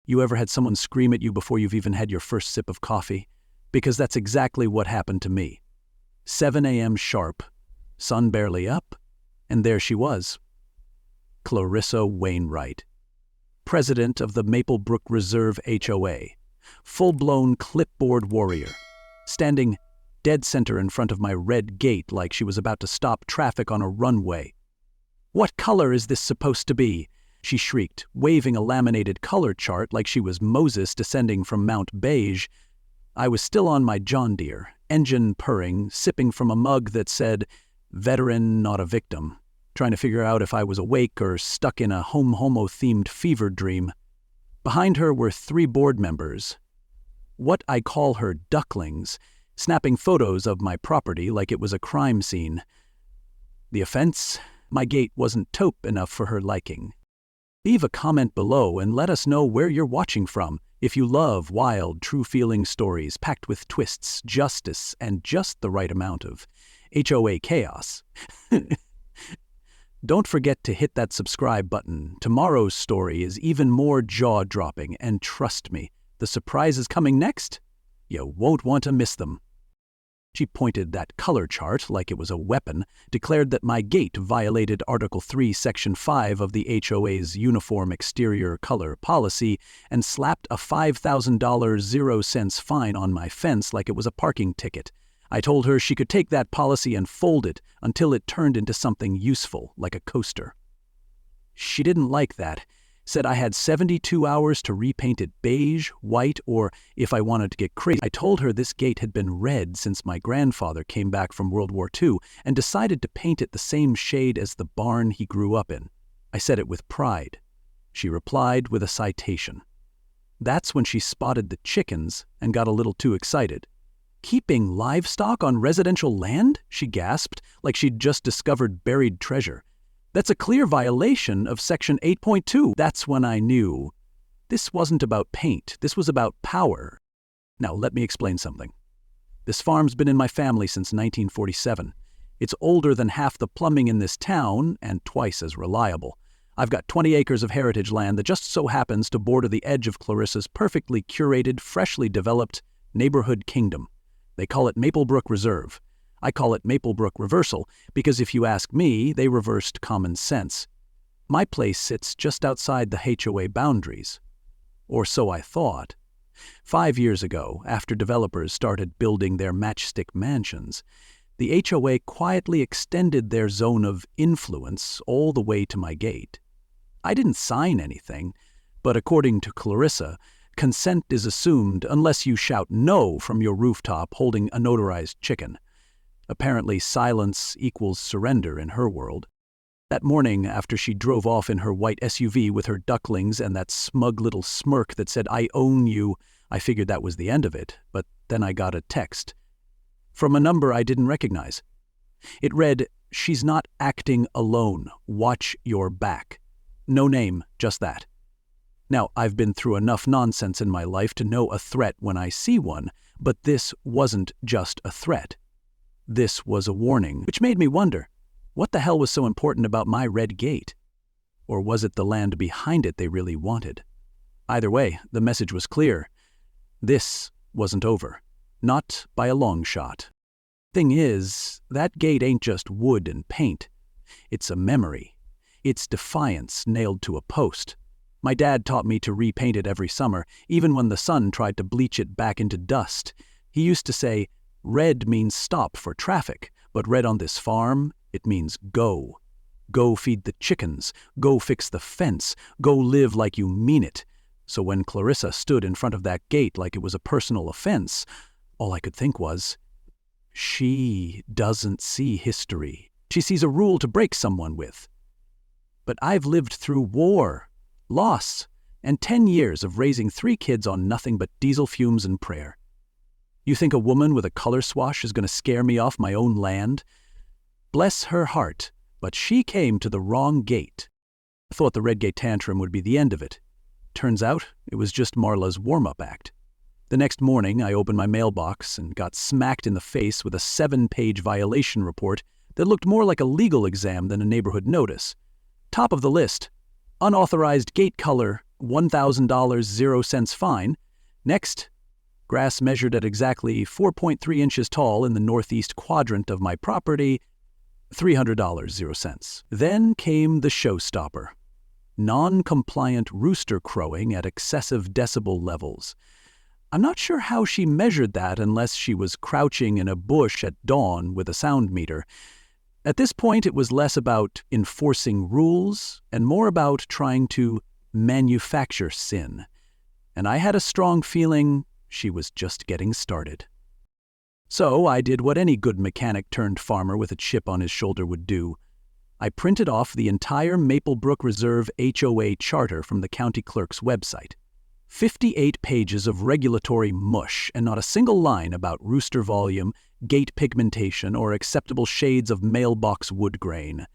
You ever had someone scream at you before you've even had your first sip of coffee? Because that's exactly what happened to me. 7 a.m. sharp, sun barely up, and there she was. Clarissa Wainwright, president of the Maplebrook Reserve HOA, full-blown clipboard warrior, standing dead center in front of my red gate like she was about to stop traffic on a runway. "What color is this supposed to be?" she shrieked, waving a laminated color chart like she was Moses descending from Mount Beige. I was still on my John Deere, engine purring, sipping from a mug that said, "Veteran, not a victim," trying to figure out if I was awake or stuck in a homo-themed fever dream. Behind her were 3 board members, what I call her ducklings, snapping photos of my property like it was a crime scene. The offense? My gate wasn't taupe enough for her liking. Leave a comment below and let us know where you're watching from if you love wild, true-feeling stories packed with twists, justice, and just the right amount of HOA chaos. Don't forget to hit that subscribe button. Tomorrow's story is even more jaw-dropping, and trust me, the surprises coming next? You won't want to miss them. She pointed that color chart like it was a weapon, declared that my gate violated Article 3, Section 5 of the HOA's Uniform Exterior Color Policy, and slapped a $5,000 0-cents fine on my fence like it was a parking ticket. I told her she could take that policy and fold it until it turned into something useful, like a coaster. She didn't like that, said I had 72 hours to repaint it beige, white, or, if I wanted to get crazy, I told her this gate had been red since my grandfather came back from World War II and decided to paint it the same shade as the barn he grew up in. I said it with pride. She replied with a citation. That's when she spotted the chickens and got a little too excited. "Keeping livestock on residential land?" she gasped, like she'd just discovered buried treasure. "That's a clear violation of Section 8.2. That's when I knew. This wasn't about paint. This was about power. Now, let me explain something. This farm's been in my family since 1947. It's older than half the plumbing in this town and twice as reliable. I've got 20 acres of heritage land that just so happens to border the edge of Clarissa's perfectly curated, freshly developed neighborhood kingdom. They call it Maplebrook Reserve. I call it Maplebrook Reversal because if you ask me, they reversed common sense. My place sits just outside the HOA boundaries. Or so I thought. 5 years ago, after developers started building their matchstick mansions, the HOA quietly extended their zone of influence all the way to my gate. I didn't sign anything, but according to Clarissa, consent is assumed unless you shout no from your rooftop holding a notarized chicken. Apparently, silence equals surrender in her world. That morning, after she drove off in her white SUV with her ducklings and that smug little smirk that said, "I own you," I figured that was the end of it, but then I got a text from a number I didn't recognize. It read, "She's not acting alone. Watch your back." No name, just that. Now, I've been through enough nonsense in my life to know a threat when I see one, but this wasn't just a threat. This was a warning, which made me wonder, what the hell was so important about my red gate? Or was it the land behind it they really wanted? Either way, the message was clear. This wasn't over. Not by a long shot. Thing is, that gate ain't just wood and paint. It's a memory. It's defiance nailed to a post. My dad taught me to repaint it every summer, even when the sun tried to bleach it back into dust. He used to say, "Red means stop for traffic, but red on this farm, it means go. Go feed the chickens, go fix the fence, go live like you mean it." So when Clarissa stood in front of that gate like it was a personal offense, all I could think was, she doesn't see history. She sees a rule to break someone with. But I've lived through war, loss, and 10 years of raising 3 kids on nothing but diesel fumes and prayer. You think a woman with a color swash is going to scare me off my own land? Bless her heart, but she came to the wrong gate. I thought the red gate tantrum would be the end of it. Turns out, it was just Marla's warm-up act. The next morning, I opened my mailbox and got smacked in the face with a 7-page violation report that looked more like a legal exam than a neighborhood notice. Top of the list, unauthorized gate color $1,000 0 cents fine. Next, grass measured at exactly 4.3 inches tall in the northeast quadrant of my property, $300 0 cents. Then came the showstopper. Non-compliant rooster crowing at excessive decibel levels. I'm not sure how she measured that unless she was crouching in a bush at dawn with a sound meter. At this point, it was less about enforcing rules and more about trying to manufacture sin. And I had a strong feeling she was just getting started. So I did what any good mechanic turned farmer with a chip on his shoulder would do. I printed off the entire Maplebrook Reserve HOA charter from the county clerk's website. 58 pages of regulatory mush and not a single line about rooster volume, gate pigmentation, or acceptable shades of mailbox wood grain.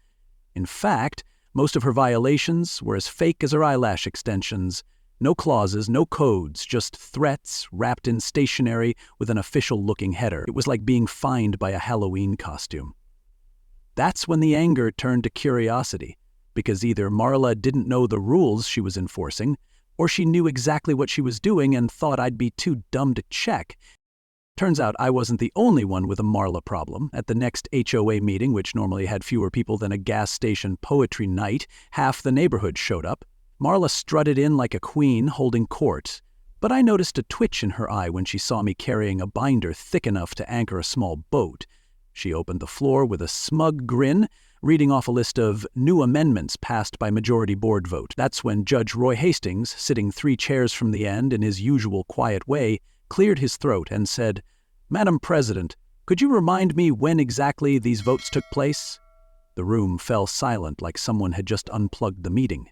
In fact, most of her violations were as fake as her eyelash extensions. No clauses, no codes, just threats wrapped in stationery with an official-looking header. It was like being fined by a Halloween costume. That's when the anger turned to curiosity, because either Marla didn't know the rules she was enforcing, or she knew exactly what she was doing and thought I'd be too dumb to check. Turns out I wasn't the only one with a Marla problem. At the next HOA meeting, which normally had fewer people than a gas station poetry night, half the neighborhood showed up. Marla strutted in like a queen holding court, but I noticed a twitch in her eye when she saw me carrying a binder thick enough to anchor a small boat. She opened the floor with a smug grin, reading off a list of new amendments passed by majority board vote. That's when Judge Roy Hastings, sitting 3 chairs from the end in his usual quiet way, cleared his throat and said, "Madam President, could you remind me when exactly these votes took place?" The room fell silent like someone had just unplugged the meeting.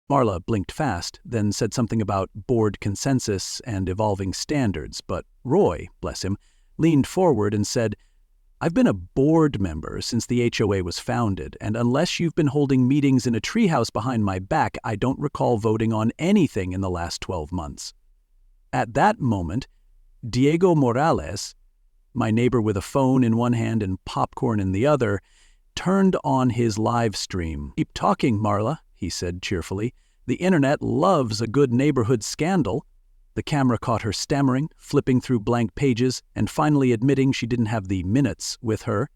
Marla blinked fast, then said something about board consensus and evolving standards, but Roy, bless him, leaned forward and said, "I've been a board member since the HOA was founded, and unless you've been holding meetings in a treehouse behind my back, I don't recall voting on anything in the last 12 months. At that moment, Diego Morales, my neighbor with a phone in one hand and popcorn in the other, turned on his live stream. "Keep talking, Marla," he said cheerfully. "The internet loves a good neighborhood scandal." The camera caught her stammering, flipping through blank pages, and finally admitting she didn't have the minutes with her,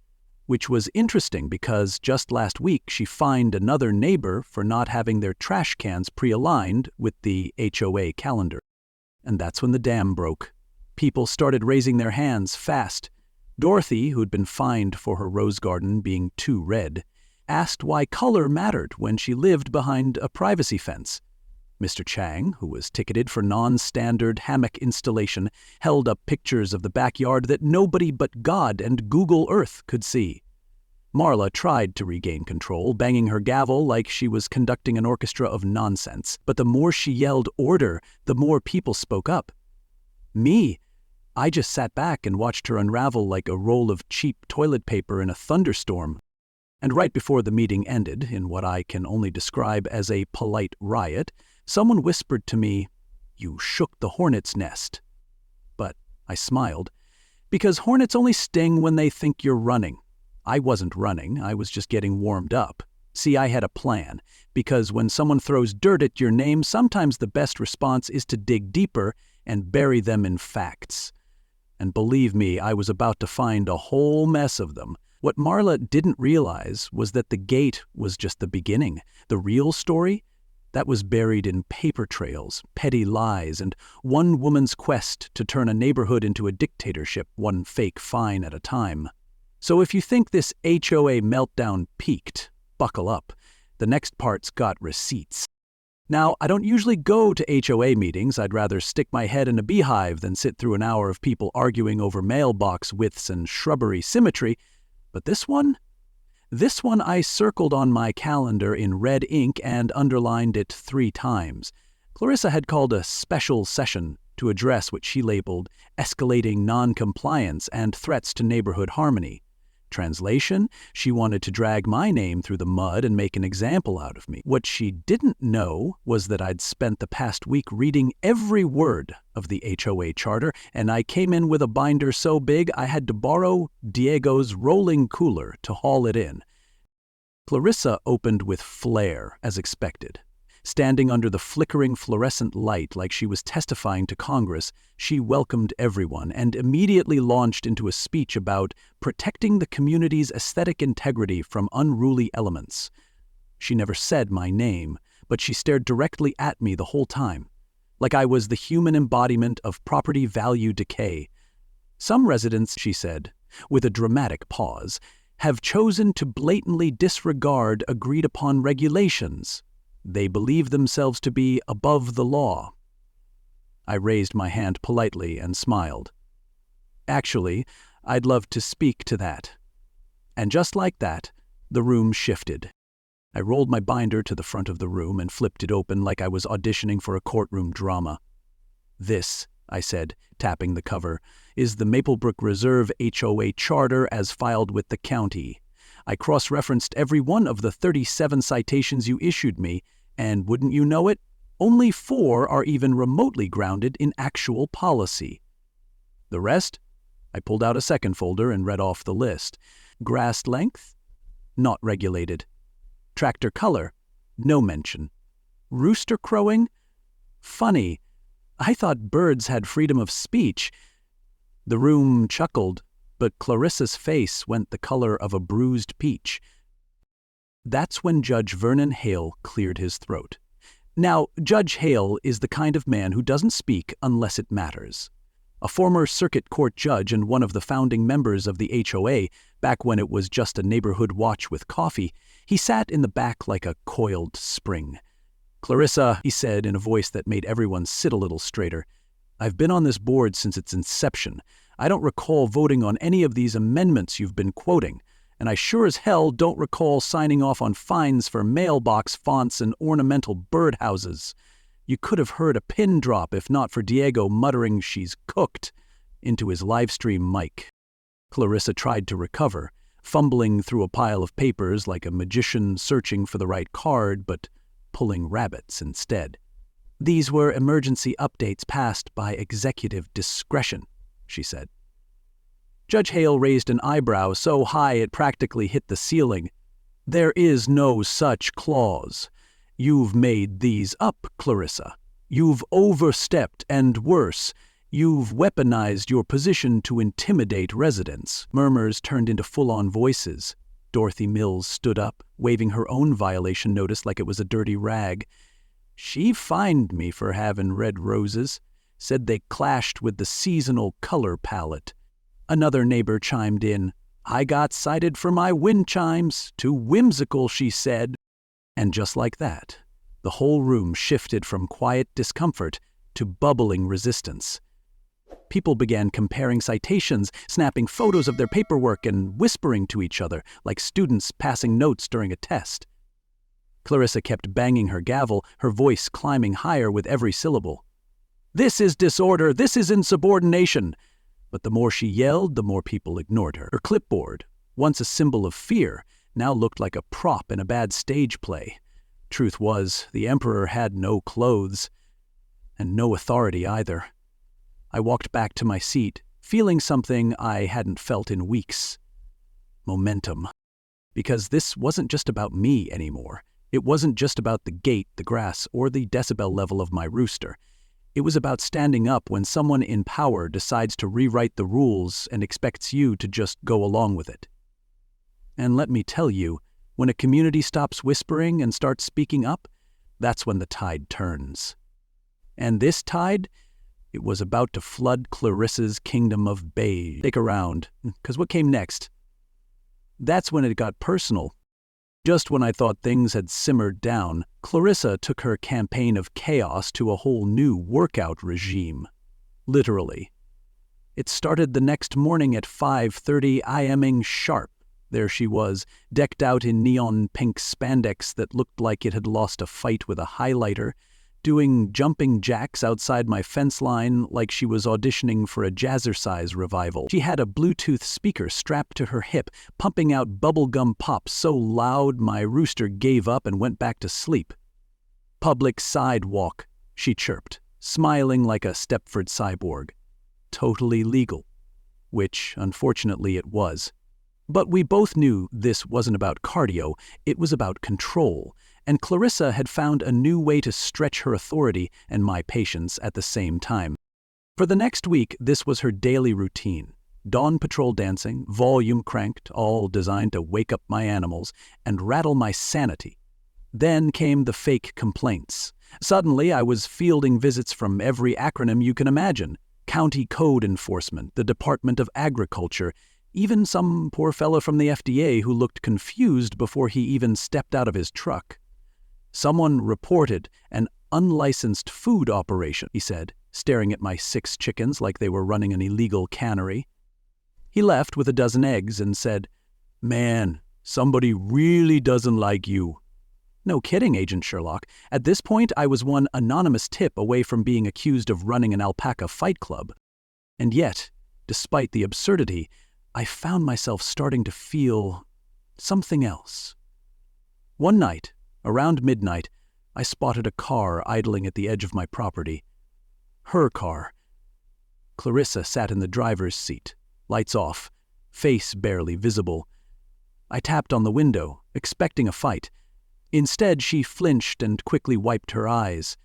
which was interesting because just last week she fined another neighbor for not having their trash cans pre-aligned with the HOA calendar. And that's when the dam broke. People started raising their hands fast. Dorothy, who'd been fined for her rose garden being too red, asked why color mattered when she lived behind a privacy fence. Mr. Chang, who was ticketed for non-standard hammock installation, held up pictures of the backyard that nobody but God and Google Earth could see. Marla tried to regain control, banging her gavel like she was conducting an orchestra of nonsense. But the more she yelled order, the more people spoke up. Me, I just sat back and watched her unravel like a roll of cheap toilet paper in a thunderstorm. And right before the meeting ended, in what I can only describe as a polite riot, someone whispered to me, "You shook the hornet's nest." But I smiled, because hornets only sting when they think you're running. I wasn't running, I was just getting warmed up. See, I had a plan, because when someone throws dirt at your name, sometimes the best response is to dig deeper and bury them in facts. And believe me, I was about to find a whole mess of them. What Marla didn't realize was that the gate was just the beginning. The real story? That was buried in paper trails, petty lies, and one woman's quest to turn a neighborhood into a dictatorship, one fake fine at a time. So if you think this HOA meltdown peaked, buckle up. The next part's got receipts. Now, I don't usually go to HOA meetings. I'd rather stick my head in a beehive than sit through an hour of people arguing over mailbox widths and shrubbery symmetry. But this one I circled on my calendar in red ink and underlined it 3 times. Clarissa had called a special session to address what she labeled escalating non-compliance and threats to neighborhood harmony. Translation, she wanted to drag my name through the mud and make an example out of me. What she didn't know was that I'd spent the past week reading every word of the HOA charter, and I came in with a binder so big I had to borrow Diego's rolling cooler to haul it in. Clarissa opened with flair, as expected. Standing under the flickering fluorescent light like she was testifying to Congress, she welcomed everyone and immediately launched into a speech about protecting the community's aesthetic integrity from unruly elements. She never said my name, but she stared directly at me the whole time, like I was the human embodiment of property value decay. Some residents, she said, with a dramatic pause, have chosen to blatantly disregard agreed-upon regulations. They believe themselves to be above the law. I raised my hand politely and smiled. Actually, I'd love to speak to that. And just like that, the room shifted. I rolled my binder to the front of the room and flipped it open like I was auditioning for a courtroom drama. "This," I said, tapping the cover, "is the Maplebrook Reserve HOA charter as filed with the county. I cross-referenced every one of the 37 citations you issued me, and wouldn't you know it, only 4 are even remotely grounded in actual policy. The rest?" I pulled out a second folder and read off the list. "Grass length? Not regulated. Tractor color? No mention. Rooster crowing? Funny. I thought birds had freedom of speech." The room chuckled, but Clarissa's face went the color of a bruised peach. That's when Judge Vernon Hale cleared his throat. Now, Judge Hale is the kind of man who doesn't speak unless it matters. A former circuit court judge and one of the founding members of the HOA, back when it was just a neighborhood watch with coffee, he sat in the back like a coiled spring. "Clarissa," he said in a voice that made everyone sit a little straighter, "I've been on this board since its inception. I don't recall voting on any of these amendments you've been quoting, and I sure as hell don't recall signing off on fines for mailbox fonts and ornamental birdhouses. You could have heard a pin drop if not for Diego muttering 'she's cooked' into his livestream mic." Clarissa tried to recover, fumbling through a pile of papers like a magician searching for the right card, but pulling rabbits instead. "These were emergency updates passed by executive discretion," she said. Judge Hale raised an eyebrow so high it practically hit the ceiling. "There is no such clause. You've made these up, Clarissa. You've overstepped, and worse, you've weaponized your position to intimidate residents." Murmurs turned into full-on voices. Dorothy Mills stood up, waving her own violation notice like it was a dirty rag. "She fined me for having red roses. Said they clashed with the seasonal color palette." Another neighbor chimed in. "I got cited for my wind chimes. Too whimsical," she said. And just like that, the whole room shifted from quiet discomfort to bubbling resistance. People began comparing citations, snapping photos of their paperwork, and whispering to each other like students passing notes during a test. Clarissa kept banging her gavel, her voice climbing higher with every syllable. "This is disorder, this is insubordination." But the more she yelled, the more people ignored her. Her clipboard, once a symbol of fear, now looked like a prop in a bad stage play. Truth was, the emperor had no clothes, and no authority either. I walked back to my seat, feeling something I hadn't felt in weeks. Momentum. Because this wasn't just about me anymore. It wasn't just about the gate, the grass, or the decibel level of my rooster. It was about standing up when someone in power decides to rewrite the rules and expects you to just go along with it. And let me tell you, when a community stops whispering and starts speaking up, that's when the tide turns. And this tide, it was about to flood Clarissa's kingdom of beige. Stick around, because what came next? That's when it got personal. Just when I thought things had simmered down, Clarissa took her campaign of chaos to a whole new workout regime. Literally. It started the next morning at 5:30 a.m. sharp. There she was, decked out in neon pink spandex that looked like it had lost a fight with a highlighter, doing jumping jacks outside my fence line like she was auditioning for a jazzercise revival. She had a Bluetooth speaker strapped to her hip, pumping out bubblegum pops so loud my rooster gave up and went back to sleep. "Public sidewalk," she chirped, smiling like a Stepford cyborg. Totally legal. Which, unfortunately, it was. But we both knew this wasn't about cardio, it was about control, and Clarissa had found a new way to stretch her authority and my patience at the same time. For the next week, this was her daily routine. Dawn patrol dancing, volume cranked, all designed to wake up my animals and rattle my sanity. Then came the fake complaints. Suddenly, I was fielding visits from every acronym you can imagine. County Code Enforcement, the Department of Agriculture, even some poor fellow from the FDA who looked confused before he even stepped out of his truck. Someone reported an unlicensed food operation, he said, staring at my 6 chickens like they were running an illegal cannery. He left with a dozen eggs and said, "Man, somebody really doesn't like you." No kidding, Agent Sherlock. At this point, I was one anonymous tip away from being accused of running an alpaca fight club. And yet, despite the absurdity, I found myself starting to feel something else. One night, around midnight, I spotted a car idling at the edge of my property. Her car. Clarissa sat in the driver's seat, lights off, face barely visible. I tapped on the window, expecting a fight. Instead, she flinched and quickly wiped her eyes.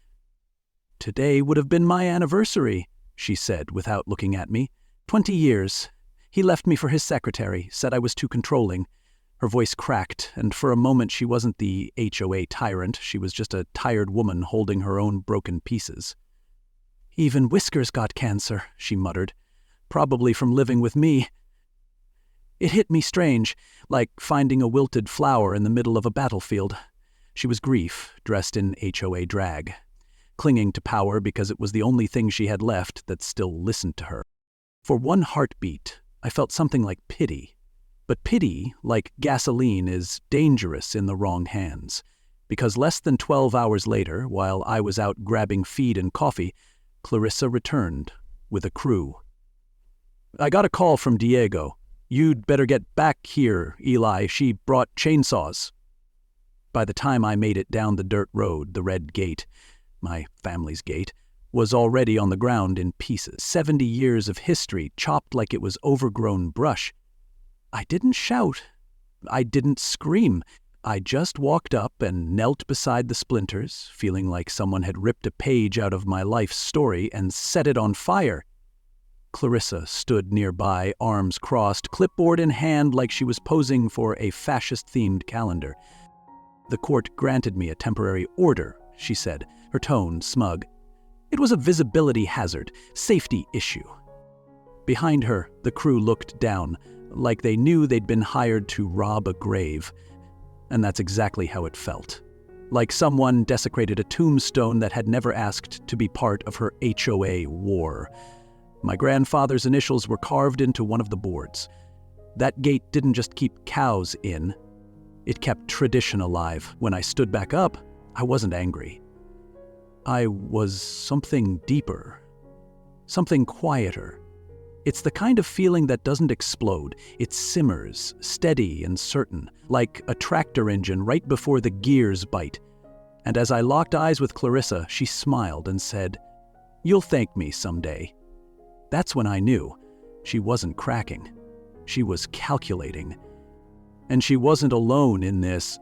"Today would have been my anniversary," she said without looking at me. 20 years. He left me for his secretary, said I was too controlling. Her voice cracked, and for a moment she wasn't the HOA tyrant, she was just a tired woman holding her own broken pieces. "Even Whiskers got cancer," she muttered. "Probably from living with me." It hit me strange, like finding a wilted flower in the middle of a battlefield. She was grief, dressed in HOA drag, clinging to power because it was the only thing she had left that still listened to her. For one heartbeat, I felt something like pity. But pity, like gasoline, is dangerous in the wrong hands, because less than 12 hours later, while I was out grabbing feed and coffee, Clarissa returned with a crew. "I got a call from Diego. You'd better get back here, Eli. She brought chainsaws." By the time I made it down the dirt road, the red gate, my family's gate, was already on the ground in pieces. 70 years of history chopped like it was overgrown brush. I didn't shout. I didn't scream. I just walked up and knelt beside the splinters, feeling like someone had ripped a page out of my life's story and set it on fire. Clarissa stood nearby, arms crossed, clipboard in hand like she was posing for a fascist-themed calendar. "The court granted me a temporary order," she said, her tone smug. "It was a visibility hazard, safety issue." Behind her, the crew looked down, like they knew they'd been hired to rob a grave. And that's exactly how it felt. Like someone desecrated a tombstone that had never asked to be part of her HOA war. My grandfather's initials were carved into one of the boards. That gate didn't just keep cows in, it kept tradition alive. When I stood back up, I wasn't angry. I was something deeper, something quieter. It's the kind of feeling that doesn't explode. It simmers, steady and certain, like a tractor engine right before the gears bite. And as I locked eyes with Clarissa, she smiled and said, "You'll thank me someday." That's when I knew she wasn't cracking. She was calculating. And she wasn't alone in this.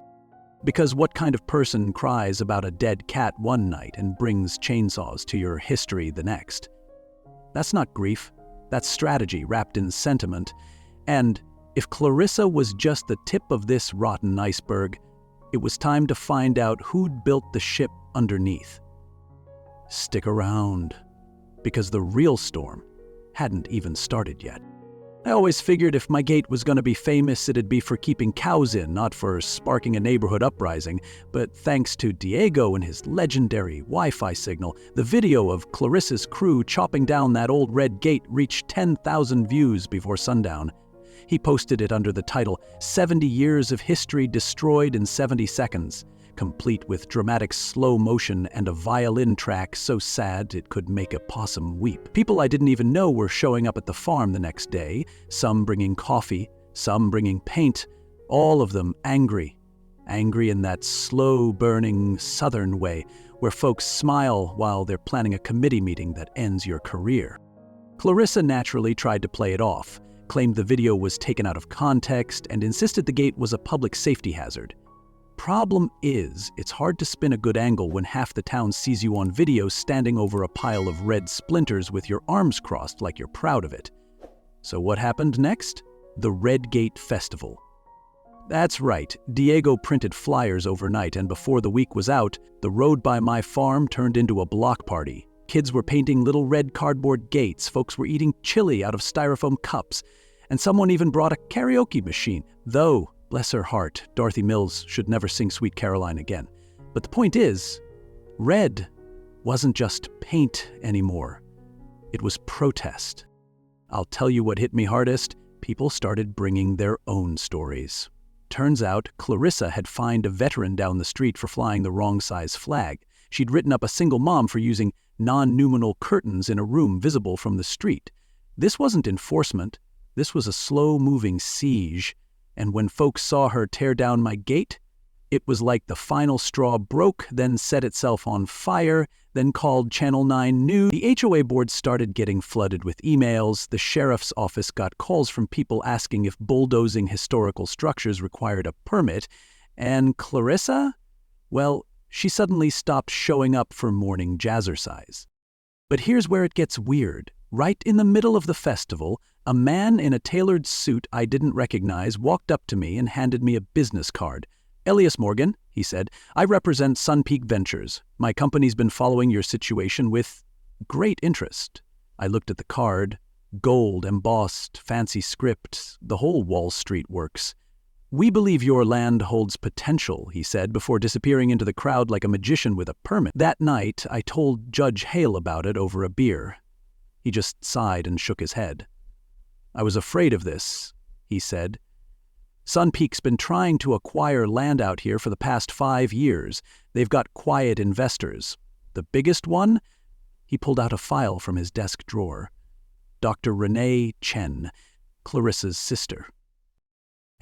Because what kind of person cries about a dead cat one night and brings chainsaws to your history the next? That's not grief. That's strategy wrapped in sentiment. And if Clarissa was just the tip of this rotten iceberg, it was time to find out who'd built the ship underneath. Stick around, because the real storm hadn't even started yet. I always figured if my gate was going to be famous, it'd be for keeping cows in, not for sparking a neighborhood uprising. But thanks to Diego and his legendary Wi-Fi signal, the video of Clarissa's crew chopping down that old red gate reached 10,000 views before sundown. He posted it under the title, "70 Years of History Destroyed in 70 Seconds, complete with dramatic slow motion and a violin track so sad it could make a possum weep." People I didn't even know were showing up at the farm the next day, some bringing coffee, some bringing paint, all of them angry. Angry in that slow-burning southern way, where folks smile while they're planning a committee meeting that ends your career. Clarissa naturally tried to play it off, claimed the video was taken out of context, and insisted the gate was a public safety hazard. problem is, it's hard to spin a good angle when half the town sees you on video standing over a pile of red splinters with your arms crossed like you're proud of it. So what happened next? The Red Gate Festival. That's right, Diego printed flyers overnight, and before the week was out, the road by my farm turned into a block party. Kids were painting little red cardboard gates, folks were eating chili out of styrofoam cups, and someone even brought a karaoke machine, though, bless her heart, Dorothy Mills should never sing Sweet Caroline again. But the point is, red wasn't just paint anymore. It was protest. I'll tell you what hit me hardest. People started bringing their own stories. Turns out, Clarissa had fined a veteran down the street for flying the wrong size flag. She'd written up a single mom for using non-numinal curtains in a room visible from the street. This wasn't enforcement. This was a slow-moving siege. And when folks saw her tear down my gate, it was like the final straw broke, then set itself on fire, then called Channel 9 News. The HOA board started getting flooded with emails. The sheriff's office got calls from people asking if bulldozing historical structures required a permit. And Clarissa? Well, she suddenly stopped showing up for morning jazzercise. But here's where it gets weird. Right in the middle of the festival, a man in a tailored suit I didn't recognize walked up to me and handed me a business card. "Elias Morgan," he said, "I represent Sun Peak Ventures. My company's been following your situation with great interest." I looked at the card. Gold, embossed, fancy script, the whole Wall Street works. "We believe your land holds potential," he said, before disappearing into the crowd like a magician with a permit. That night, I told Judge Hale about it over a beer. He just sighed and shook his head. "I was afraid of this," he said. "Sun Peak's been trying to acquire land out here for the past 5 years. They've got quiet investors. The biggest one?" He pulled out a file from his desk drawer. Dr. Renee Chen, Clarissa's sister.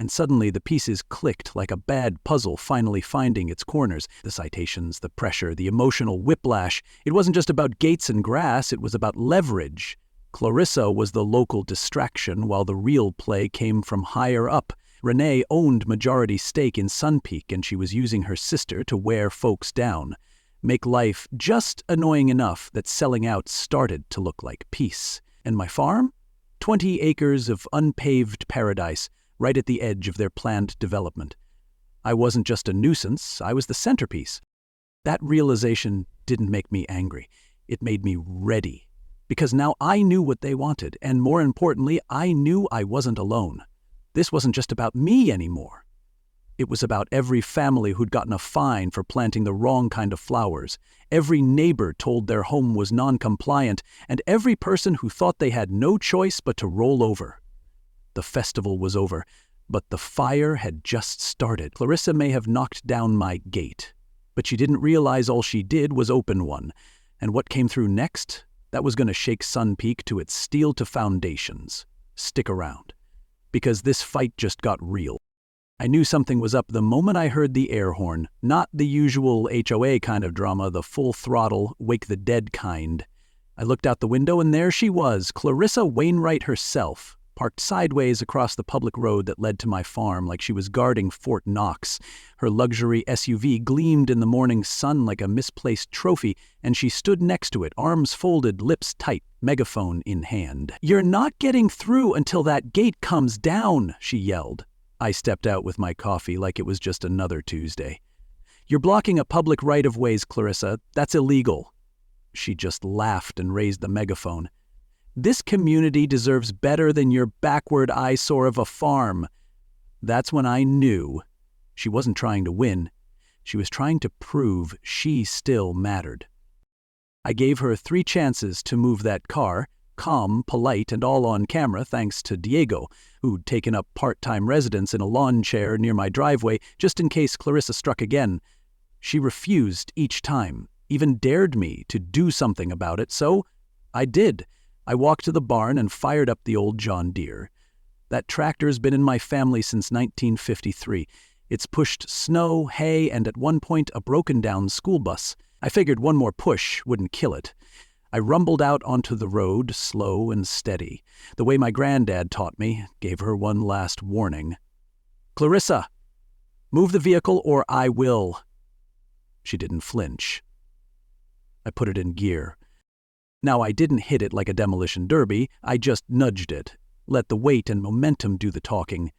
And suddenly the pieces clicked like a bad puzzle finally finding its corners. The citations, the pressure, the emotional whiplash. It wasn't just about gates and grass, it was about leverage. Clarissa was the local distraction while the real play came from higher up. Renee owned majority stake in Sun Peak, and she was using her sister to wear folks down, make life just annoying enough that selling out started to look like peace. And my farm? 20 acres of unpaved paradise, right at the edge of their planned development. I wasn't just a nuisance, I was the centerpiece. That realization didn't make me angry. It made me ready. Because now I knew what they wanted, and more importantly, I knew I wasn't alone. This wasn't just about me anymore. It was about every family who'd gotten a fine for planting the wrong kind of flowers, every neighbor told their home was non-compliant, and every person who thought they had no choice but to roll over. The festival was over, but the fire had just started. Clarissa may have knocked down my gate, but she didn't realize all she did was open one. And what came through next? That was going to shake Sun Peak to its steel-to foundations. Stick around, because this fight just got real. I knew something was up the moment I heard the air horn, not the usual HOA kind of drama, the full-throttle, wake-the-dead kind. I looked out the window, and there she was, Clarissa Wainwright herself, parked sideways across the public road that led to my farm like she was guarding Fort Knox. Her luxury SUV gleamed in the morning sun like a misplaced trophy, and she stood next to it, arms folded, lips tight, megaphone in hand. "You're not getting through until that gate comes down," she yelled. I stepped out with my coffee like it was just another Tuesday. "You're blocking a public right-of-ways, Clarissa. That's illegal." She just laughed and raised the megaphone. "This community deserves better than your backward eyesore of a farm." That's when I knew she wasn't trying to win. She was trying to prove she still mattered. I gave her 3 chances to move that car, calm, polite, and all on camera thanks to Diego, who'd taken up part-time residence in a lawn chair near my driveway just in case Clarissa struck again. She refused each time, even dared me to do something about it, so I did. I walked to the barn and fired up the old John Deere. That tractor's been in my family since 1953. It's pushed snow, hay, and at one point a broken-down school bus. I figured one more push wouldn't kill it. I rumbled out onto the road, slow and steady, the way my granddad taught me, gave her one last warning. "Clarissa!" Move the vehicle or I will. She didn't flinch. I put it in gear. Now, I didn't hit it like a demolition derby, I just nudged it, let the weight and momentum do the talking.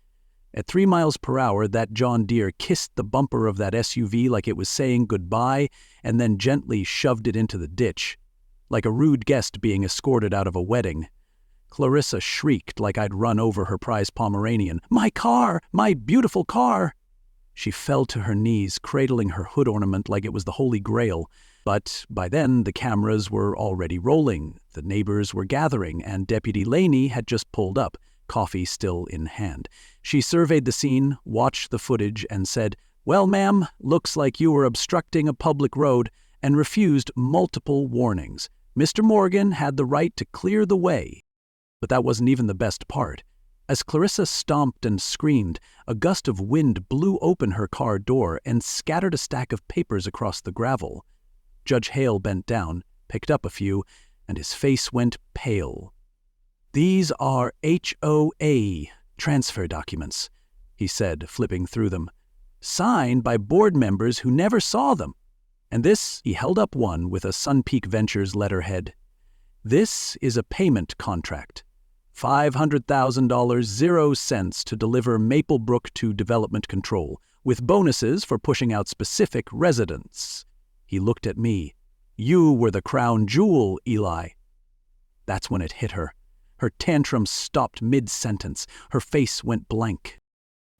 At 3 miles per hour, that John Deere kissed the bumper of that SUV like it was saying goodbye and then gently shoved it into the ditch, like a rude guest being escorted out of a wedding. Clarissa shrieked like I'd run over her prize Pomeranian. "My car! My beautiful car!" She fell to her knees, cradling her hood ornament like it was the Holy Grail. But by then, the cameras were already rolling, the neighbors were gathering, and Deputy Laney had just pulled up, coffee still in hand. She surveyed the scene, watched the footage, and said, "Well, ma'am, looks like you were obstructing a public road," and refused multiple warnings. Mr. Morgan had the right to clear the way. But that wasn't even the best part. As Clarissa stomped and screamed, a gust of wind blew open her car door and scattered a stack of papers across the gravel. Judge Hale bent down, picked up a few, and his face went pale. "These are HOA transfer documents," he said, flipping through them, "signed by board members who never saw them. And this," he held up one with a Sunpeak Ventures letterhead, "this is a payment contract. $500,000, 0 cents to deliver Maplebrook to development control, with bonuses for pushing out specific residents." He looked at me. "You were the crown jewel, Eli." That's when it hit her. Her tantrum stopped mid-sentence. Her face went blank.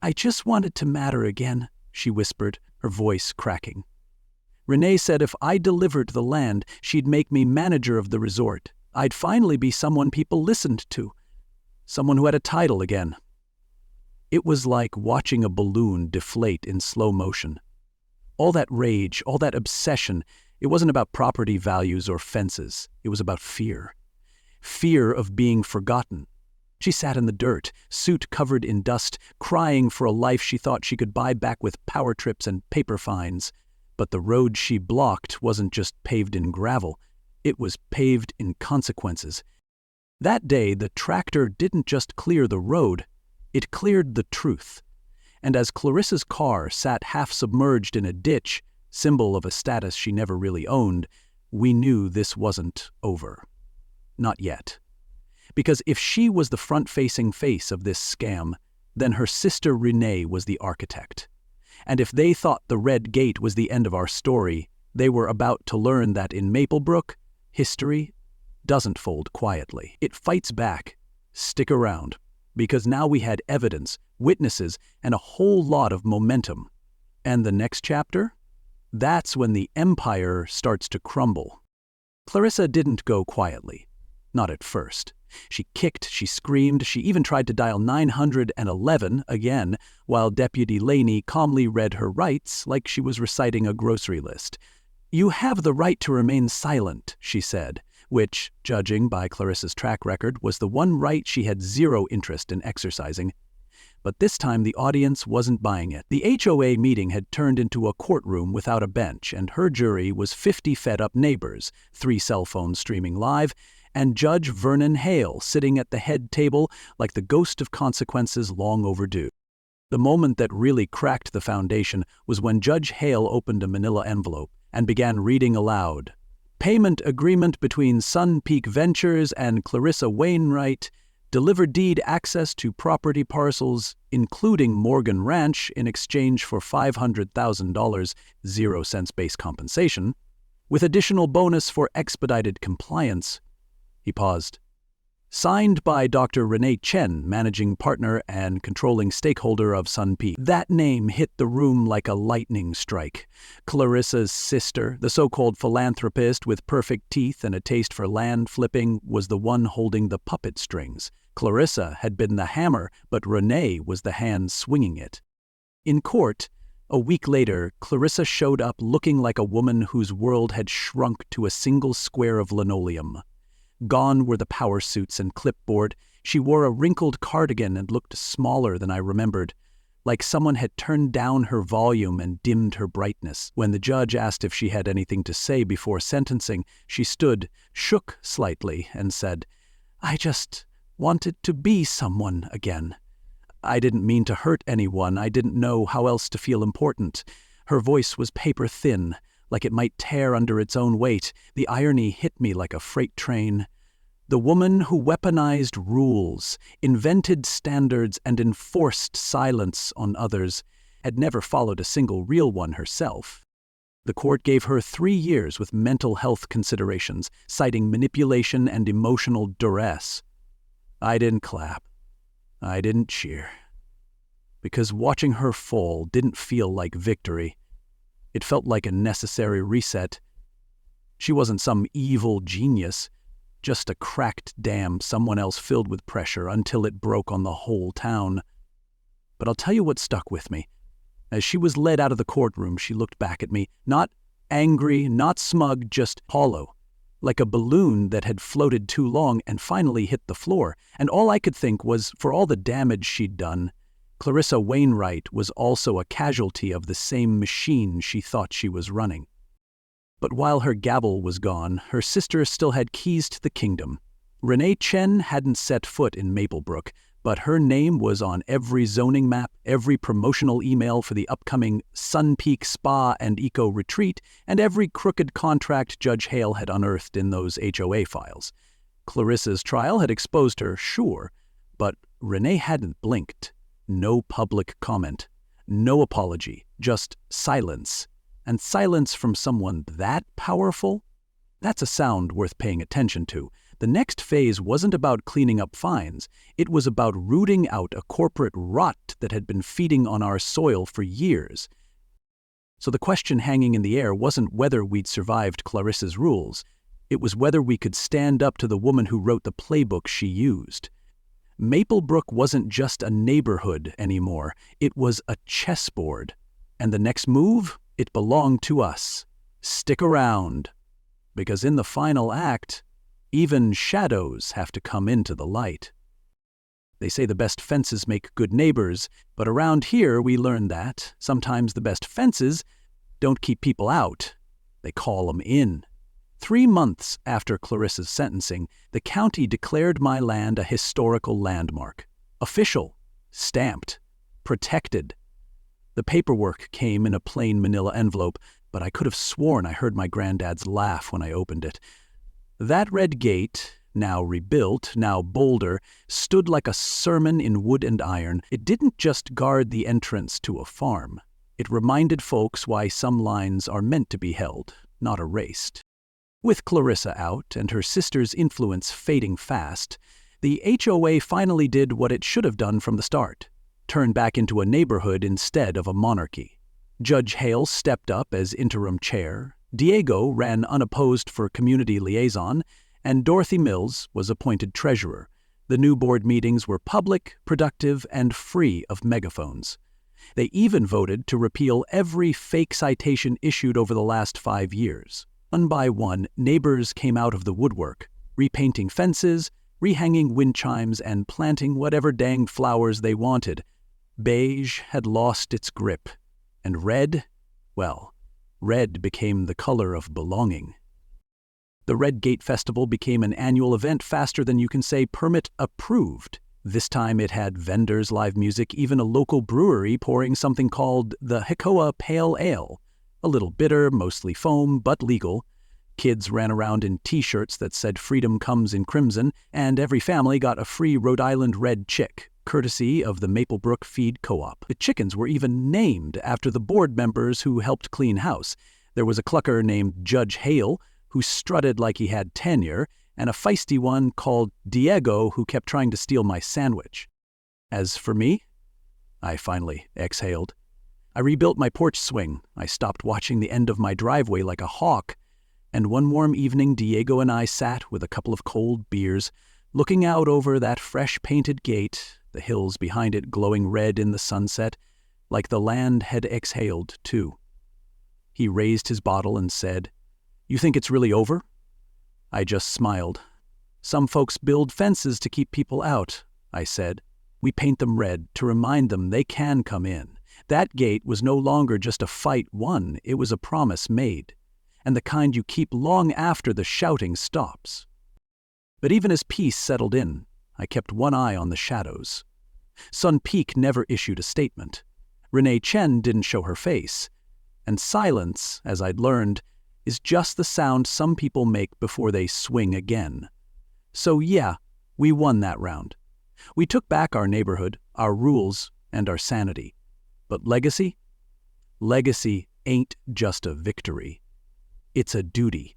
"I just wanted to matter again," she whispered, her voice cracking. "Renee said if I delivered the land, she'd make me manager of the resort. I'd finally be someone people listened to. Someone who had a title again." It was like watching a balloon deflate in slow motion. All that rage, all that obsession, it wasn't about property values or fences. It was about fear. Fear of being forgotten. She sat in the dirt, suit covered in dust, crying for a life she thought she could buy back with power trips and paper fines. But the road she blocked wasn't just paved in gravel. It was paved in consequences. That day, the tractor didn't just clear the road, it cleared the truth. And as Clarissa's car sat half-submerged in a ditch, symbol of a status she never really owned, we knew this wasn't over. Not yet. Because if she was the front-facing face of this scam, then her sister Renee was the architect. And if they thought the Red Gate was the end of our story, they were about to learn that in Maplebrook, history doesn't fold quietly. It fights back. Stick around. Because now we had evidence, witnesses, and a whole lot of momentum. And the next chapter? That's when the empire starts to crumble. Clarissa didn't go quietly. Not at first. She kicked, she screamed, she even tried to dial 911 again, while Deputy Laney calmly read her rights like she was reciting a grocery list. "You have the right to remain silent," she said, which, judging by Clarissa's track record, was the one right she had zero interest in exercising. But this time the audience wasn't buying it. The HOA meeting had turned into a courtroom without a bench, and her jury was 50 fed-up neighbors, 3 cell phones streaming live, and Judge Vernon Hale sitting at the head table like the ghost of consequences long overdue. The moment that really cracked the foundation was when Judge Hale opened a manila envelope and began reading aloud. "Payment agreement between Sunpeak Ventures and Clarissa Wainwright. Deliver deed access to property parcels, including Morgan Ranch, in exchange for $500,000, 0 cents base compensation, with additional bonus for expedited compliance." He paused. "Signed by Dr. Renee Chen, managing partner and controlling stakeholder of Sunpeak." That name hit the room like a lightning strike. Clarissa's sister, the so-called philanthropist with perfect teeth and a taste for land flipping, was the one holding the puppet strings. Clarissa had been the hammer, but Renee was the hand swinging it. In court, a week later, Clarissa showed up looking like a woman whose world had shrunk to a single square of linoleum. Gone were the power suits and clipboard. She wore a wrinkled cardigan and looked smaller than I remembered, like someone had turned down her volume and dimmed her brightness. When the judge asked if she had anything to say before sentencing, she stood, shook slightly, and said, "I just wanted to be someone again. I didn't mean to hurt anyone. I didn't know how else to feel important. Her voice was paper-thin, like it might tear under its own weight. The irony hit me like a freight train. The woman who weaponized rules, invented standards, and enforced silence on others had never followed a single real one herself. The court gave her 3 years with mental health considerations, citing manipulation and emotional duress. I didn't clap. I didn't cheer. Because watching her fall didn't feel like victory. It felt like a necessary reset. She wasn't some evil genius, just a cracked dam someone else filled with pressure until it broke on the whole town. But I'll tell you what stuck with me. As she was led out of the courtroom, she looked back at me, not angry, not smug, just hollow, like a balloon that had floated too long and finally hit the floor. And all I could think was, for all the damage she'd done, Clarissa Wainwright was also a casualty of the same machine she thought she was running. But while her gavel was gone, her sister still had keys to the kingdom. Renee Chen hadn't set foot in Maplebrook, but her name was on every zoning map, every promotional email for the upcoming Sun Peak Spa and Eco Retreat, and every crooked contract Judge Hale had unearthed in those HOA files. Clarissa's trial had exposed her, sure, but Renee hadn't blinked. No public comment, no apology, just silence. And silence from someone that powerful? That's a sound worth paying attention to. The next phase wasn't about cleaning up fines. It was about rooting out a corporate rot that had been feeding on our soil for years. So the question hanging in the air wasn't whether we'd survived Clarissa's rules. It was whether we could stand up to the woman who wrote the playbook she used. Maplebrook wasn't just a neighborhood anymore. It was a chessboard. And the next move? It belonged to us. Stick around. Because in the final act, even shadows have to come into the light. They say the best fences make good neighbors, but around here we learn that sometimes the best fences don't keep people out. They call them in. 3 months after Clarissa's sentencing, the county declared my land a historical landmark. Official, stamped, protected. The paperwork came in a plain manila envelope, but I could have sworn I heard my granddad's laugh when I opened it. That red gate, now rebuilt, now bolder, stood like a sermon in wood and iron. It didn't just guard the entrance to a farm. It reminded folks why some lines are meant to be held, not erased. With Clarissa out and her sister's influence fading fast, the HOA finally did what it should have done from the start. Turn back into a neighborhood instead of a monarchy. Judge Hale stepped up as interim chair, Diego ran unopposed for community liaison, and Dorothy Mills was appointed treasurer. The new board meetings were public, productive, and free of megaphones. They even voted to repeal every fake citation issued over the last 5 years. One by one, neighbors came out of the woodwork, repainting fences, rehanging wind chimes, and planting whatever danged flowers they wanted. Beige had lost its grip, and red, well, red became the color of belonging. The Red Gate Festival became an annual event faster than you can say permit approved. This time it had vendors, live music, even a local brewery pouring something called the HOA Pale Ale. A little bitter, mostly foam, but legal. Kids ran around in T-shirts that said "Freedom comes in crimson," and every family got a free Rhode Island red chick, courtesy of the Maplebrook Feed Co-op. The chickens were even named after the board members who helped clean house. There was a clucker named Judge Hale, who strutted like he had tenure, and a feisty one called Diego who kept trying to steal my sandwich. As for me, I finally exhaled. I rebuilt my porch swing. I stopped watching the end of my driveway like a hawk. And one warm evening, Diego and I sat with a couple of cold beers, looking out over that fresh-painted gate, the hills behind it glowing red in the sunset, like the land had exhaled, too. He raised his bottle and said, "You think it's really over?" I just smiled. "Some folks build fences to keep people out," I said. "We paint them red to remind them they can come in." That gate was no longer just a fight won, it was a promise made, and the kind you keep long after the shouting stops. But even as peace settled in, I kept one eye on the shadows. Sun Peak never issued a statement. Renee Chen didn't show her face. And silence, as I'd learned, is just the sound some people make before they swing again. So yeah, we won that round. We took back our neighborhood, our rules, and our sanity. But legacy? Legacy ain't just a victory. It's a duty.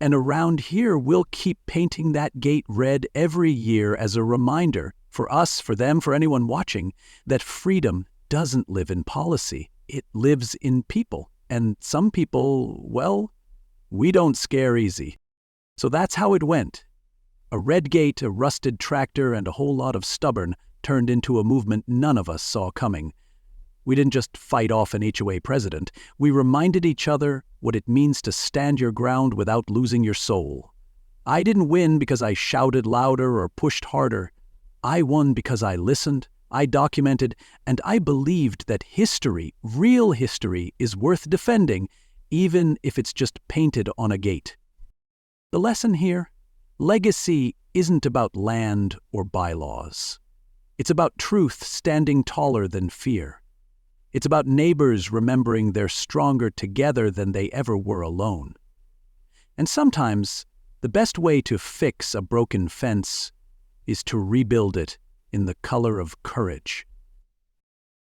And around here, we'll keep painting that gate red every year as a reminder, for us, for them, for anyone watching, that freedom doesn't live in policy. It lives in people. And some people, well, we don't scare easy. So that's how it went. A red gate, a rusted tractor, and a whole lot of stubborn turned into a movement none of us saw coming. We didn't just fight off an HOA president. We reminded each other what it means to stand your ground without losing your soul. I didn't win because I shouted louder or pushed harder. I won because I listened, I documented, and I believed that history, real history, is worth defending, even if it's just painted on a gate. The lesson here? Legacy isn't about land or bylaws. It's about truth standing taller than fear. It's about neighbors remembering they're stronger together than they ever were alone. And sometimes, the best way to fix a broken fence is to rebuild it in the color of courage.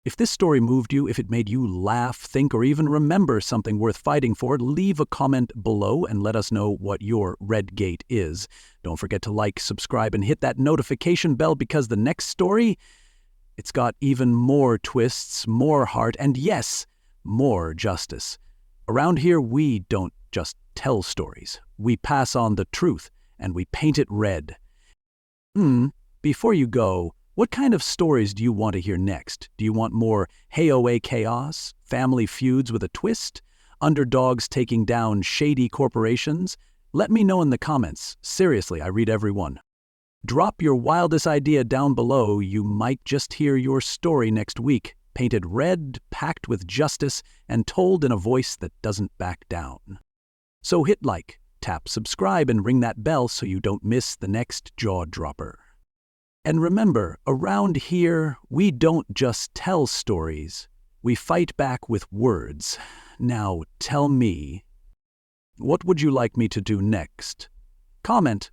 If this story moved you, if it made you laugh, think, or even remember something worth fighting for, leave a comment below and let us know what your red gate is. Don't forget to like, subscribe, and hit that notification bell because the next story, it's got even more twists, more heart, and yes, more justice. Around here, we don't just tell stories. We pass on the truth, and we paint it red. Before you go, what kind of stories do you want to hear next? Do you want more HOA chaos, family feuds with a twist, underdogs taking down shady corporations? Let me know in the comments. Seriously, I read every one. Drop your wildest idea down below. You might just hear your story next week, painted red, packed with justice, and told in a voice that doesn't back down. So hit like, tap subscribe, and ring that bell so you don't miss the next jaw dropper. And remember, around here, we don't just tell stories. We fight back with words. Now, tell me, what would you like me to do next? Comment.